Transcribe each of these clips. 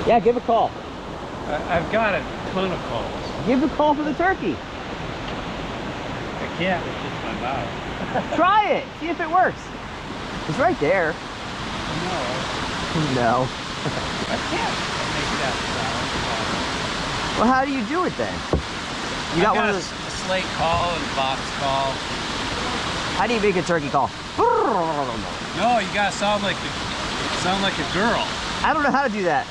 Yeah, give a call. I've got a ton of calls. Give a call for the turkey. I can't with just my mouth. Try it. See if it works. It's right there. No. I can't make that sound. Well, how do you do it then? You got one of those. A slate call and a box call. How do you make a turkey call? No, you gotta sound like a girl. I don't know how to do that.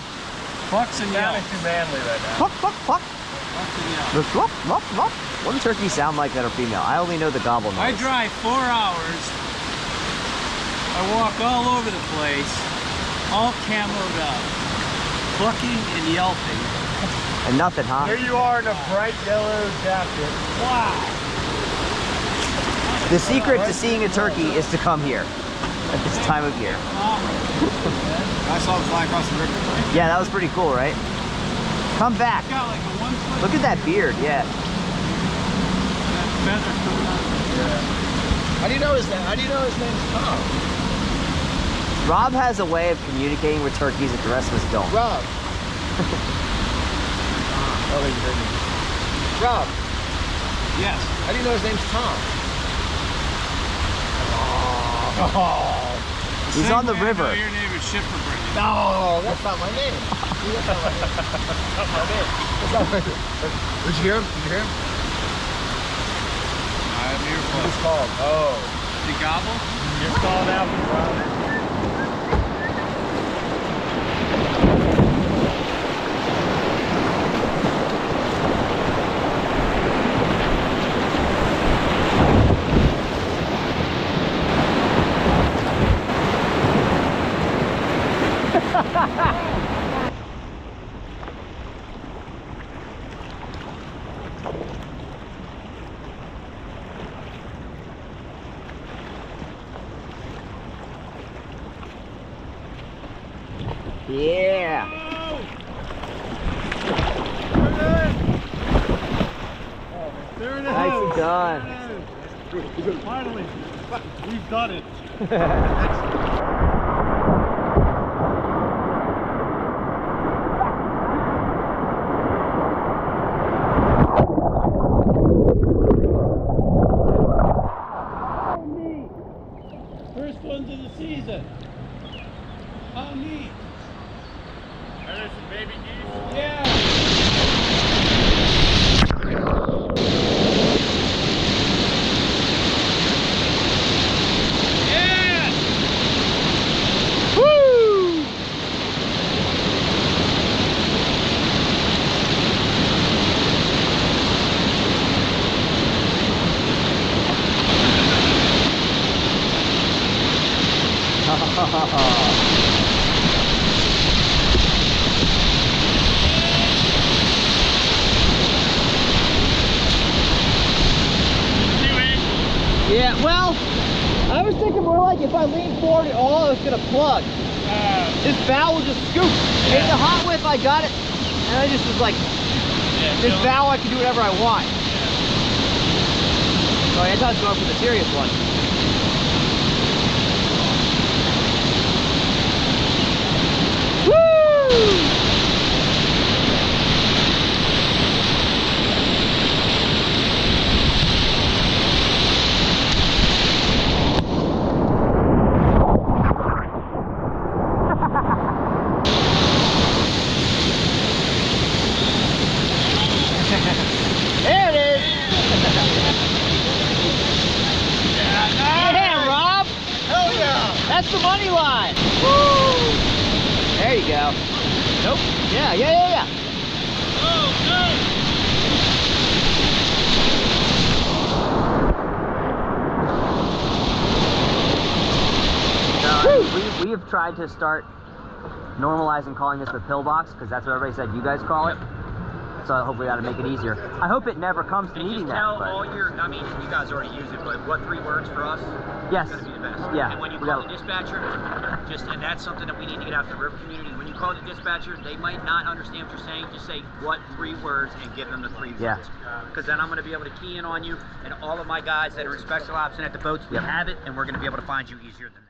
Clucks and yells. Too manly right now. Cluck, cluck, cluck. Clucks and yells. The cluck, cluck, cluck. What do turkeys sound like that are female? I only know the gobble noise. I drive 4 hours. I walk all over the place, all camoed up, clucking and yelping. And nothing, huh? Here you are in a bright yellow jacket. Wow. The secret to seeing a turkey is to come here at this time of year. I saw the fly across the river. Yeah, that was pretty cool, right? Come back. Got like a 1 foot. Look at that beard, yeah. That feather coming out. How do you know his name? How do you know his name's Tom? Rob has a way of communicating with turkeys that the rest of us don't. Rob. Oh, you heard me. Rob. Yes. How do you know his name's Tom? He's on the river. I know your name is Shipper Brendan. No, that's not my name. See, that's not my name. That's not my name. That's not my name. Did you hear him? Did you hear him? I'm here He for just called. Oh. the gobble. Just called out for Rob. Yeah. There it is. Nicely done. Finally, we've done it. First ones of the season. How neat. There's some baby geese. Yeah. Yeah. Woo! Yeah, well, I was thinking more like if I lean forward at all, it's gonna plug. This valve will just scoop. In the hot whip, I got it, and I just was like, this valve, I can do whatever I want. So I thought I was going for the serious one. Woo! There it is! Yeah, Rob! Hell yeah! That's the money line! Woo! There you go. Nope. Yeah. We have tried to start normalizing calling this the pillbox because that's what everybody said you guys call it. So hopefully that'll make it easier. I hope it never comes to needing that. Tell all your, I mean, you guys already use it, but what 3 words for us? Yes. It's gonna be the best. Yeah. And when you call the dispatcher, and that's something that we need to get out to the river community. When you call the dispatcher, they might not understand what you're saying. Just say what 3 words and give them the 3 words. Yeah. Because then I'm gonna be able to key in on you, and all of my guys that are in special ops and at the boats, we have it, and we're gonna be able to find you easier than that.